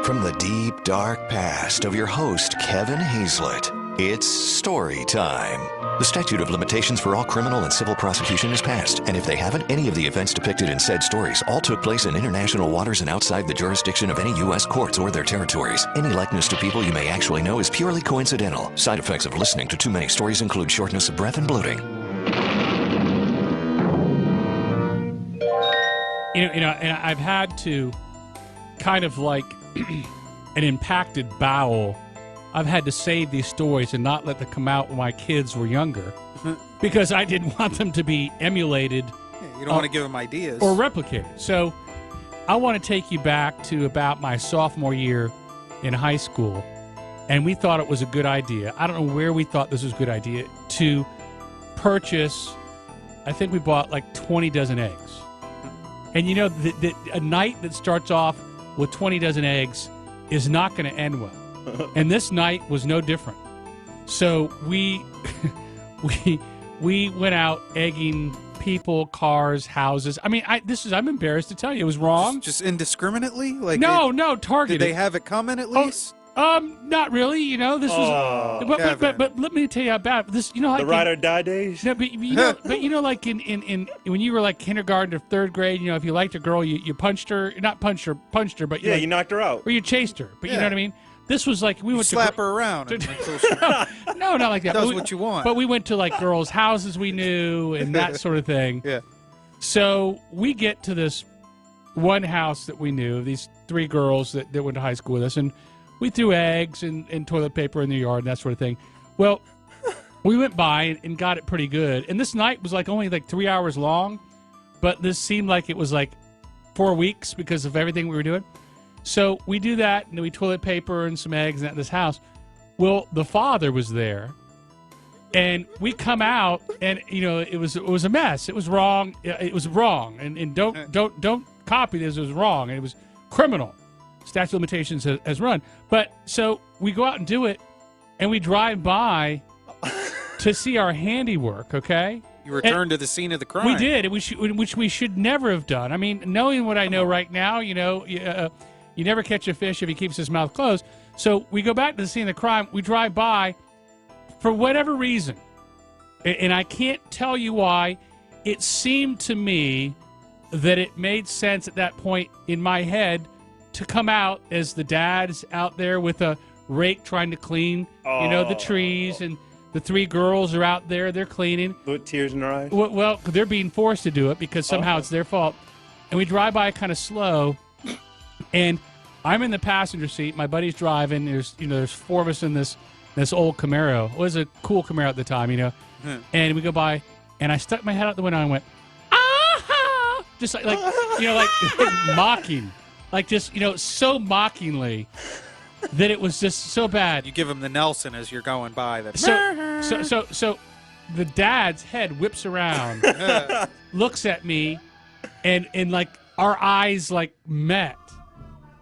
from the deep, dark past of your host, Kevin Hayslett. It's story time. The statute of limitations for all criminal and civil prosecution is passed, and if they haven't, any of the events depicted in said stories all took place in international waters and outside the jurisdiction of any U.S. courts or their territories. Any likeness to people you may actually know is purely coincidental. Side effects of listening to too many stories include shortness of breath and bloating. And I've had to kind of like an impacted bowel. I've had to save these stories and not let them come out when my kids were younger because I didn't want them to be emulated. You don't want to give them ideas. Or replicated. So I want to take you back to about my sophomore year in high school, and we thought it was a good idea. I don't know where we thought this was a good idea to purchase, I think we bought like 20 dozen eggs. And you know, a night that starts off with 20 dozen eggs is not going to end well. And this night was no different. So we went out egging people, cars, houses. I mean, I'm embarrassed to tell you, it was wrong. Just indiscriminately? Like no, targeted. Did they have it coming at least? Not really. You know, this was. But let me tell you about this. You know, like the ride or die days. No, but you know, like in when you were like kindergarten or third grade, you know, if you liked a girl, you punched her, not punched her, but you knocked her out, or you chased her. But you know what I mean. This was like we went to slap her around. No, not like that. That's what you want. But we went to like girls' houses we knew and that sort of thing. Yeah. So we get to this one house that we knew, these three girls that went to high school with us, and we threw eggs and toilet paper in the yard and that sort of thing. Well, we went by and got it pretty good. And this night was like only like 3 hours long, but this seemed like it was like 4 weeks because of everything we were doing. So we do that, and then we toilet paper and some eggs at this house. Well, the father was there, and we come out, and you know it was a mess. It was wrong. It was wrong, and don't copy this. It was wrong, and it was criminal. Statute of limitations has run. But so we go out and do it, and we drive by to see our handiwork. Okay. You returned to the scene of the crime. We did, which we should never have done. I mean, knowing what I know right now, you know. You never catch a fish if he keeps his mouth closed. So we go back to the scene of the crime. We drive by for whatever reason. And I can't tell you why. It seemed to me that it made sense at that point in my head to come out as the dad's out there with a rake trying to clean, the trees. And the three girls are out there. They're cleaning. With tears in their eyes? Well, they're being forced to do it because somehow it's their fault. And we drive by kind of slow. And I'm in the passenger seat. My buddy's driving. There's four of us in this old Camaro. It was a cool Camaro at the time, you know. And we go by, and I stuck my head out the window and went, ah! Just like mocking, like just so mockingly that it was just so bad. You give him the Nelson as you're going by. So the dad's head whips around, looks at me, and like our eyes like met.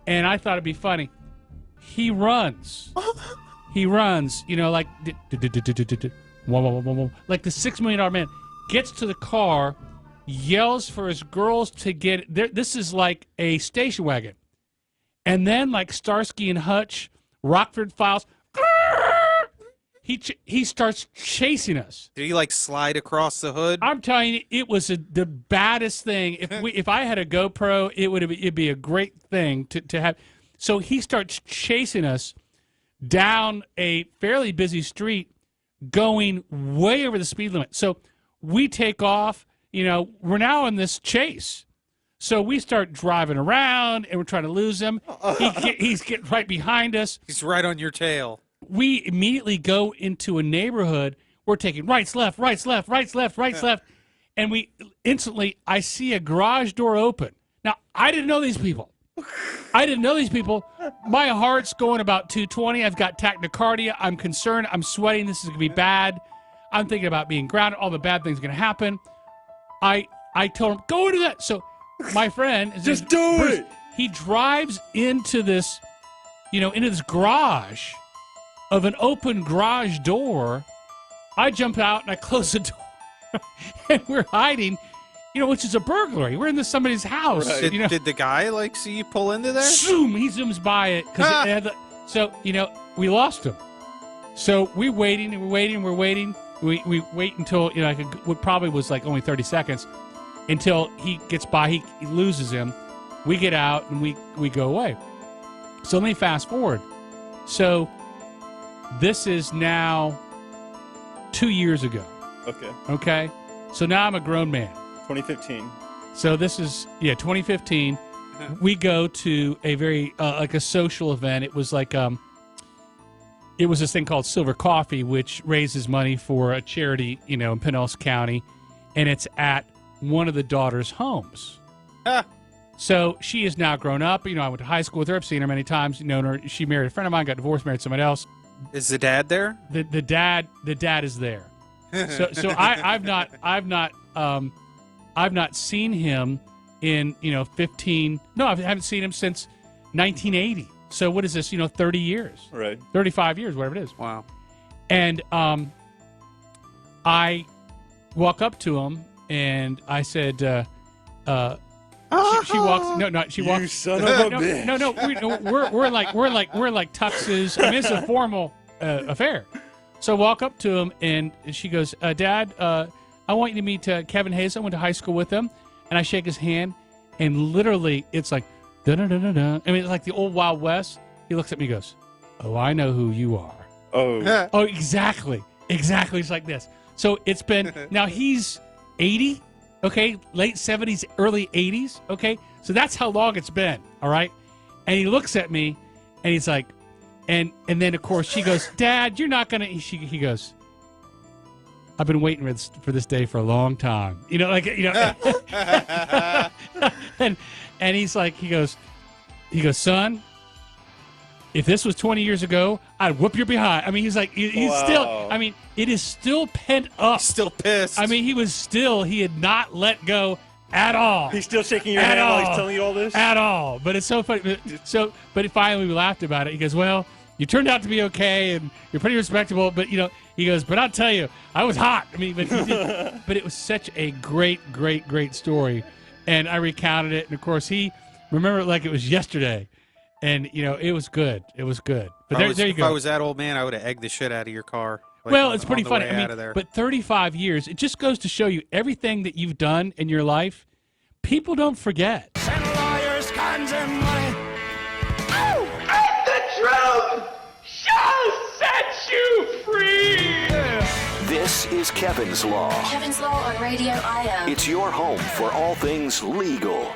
And I thought it'd be funny. He runs. Like the $6 million man gets to the car, yells for his girls to get there. This is like a station wagon. And then like Starsky and Hutch, Rockford Files, he starts chasing us. Did he like slide across the hood? I'm telling you, it was the baddest thing. If I had a GoPro, it'd be a great thing to have. So he starts chasing us down a fairly busy street, going way over the speed limit. So we take off. We're now in this chase. So we start driving around, and we're trying to lose him. He's getting right behind us. He's right on your tail. We immediately go into a neighborhood. We're taking rights, left, and we instantly, I see a garage door open. Now, I didn't know these people. My heart's going about 220. I've got tachycardia. I'm concerned. I'm sweating. This is going to be bad. I'm thinking about being grounded. All the bad things are going to happen. I told him, go into that. So my friend, just do Bruce, it. He drives into this, into this garage of an open garage door. I jump out and I close the door. And we're hiding which is a burglary. We're in somebody's house. Right. Did the guy like see you pull into there? Zoom, he zooms by it because so we lost him. So we're waiting and we're waiting. We wait until what probably was like only 30 seconds until he gets by. He loses him. We get out and we go away. So let me fast forward. So this is now 2 years ago. Okay. So now I'm a grown man. 2015. So this is 2015. We go to a very like a social event. It was like it was this thing called Silver Coffee, which raises money for a charity, in Pinellas County, and it's at one of the daughter's homes. So she is now grown up. I went to high school with her. I've seen her many times. Known her. She married a friend of mine, got divorced, married somebody else. Is the dad there? The dad is there. So I've not seen him in 15. No, I haven't seen him since 1980. So what is this? 30 years, Right. 35 years, whatever it is. Wow. And I walk up to him and I said, she walks. No, she walks. You son of a bitch. No. We're like tuxes. I mean, it's a formal affair. So I walk up to him and she goes, Dad, I want you to meet Kevin Hayslett. I went to high school with him. And I shake his hand, and literally it's like, da-da-da-da-da. I mean, it's like the old Wild West. He looks at me and goes, oh, I know who you are. Oh. Oh, exactly. It's like this. So it's been, now he's 80, okay, late 70s, early 80s, okay? So that's how long it's been, all right? And he looks at me, and he's like, and then, of course, she goes, Dad, you're not going to, he goes, I've been waiting for this day for a long time. And he's like, he goes, son, if this was 20 years ago, I'd whoop your behind. I mean, he's like, he's Wow. still, I mean, it is still pent up. Still pissed. I mean, he had not let go at all. He's still shaking your At hand while all. he's telling you all this? At all. But it's so funny. But finally we laughed about it. He goes, well, you turned out to be okay, and you're pretty respectable, but, he goes, but I'll tell you, I was hot. I mean, but but it was such a great story. And I recounted it, and of course he remembered it like it was yesterday. And, it was good. It was good. But there you go. If I was that old man, I would have egged the shit out of your car. Well, it's pretty funny. Out of there. But 35 years, it just goes to show you everything that you've done in your life, people don't forget. Send lawyers, guns, and money. Oh, and the truth shall set you free. This is Kevin's Law. Kevin's Law on Radio IO. It's your home for all things legal.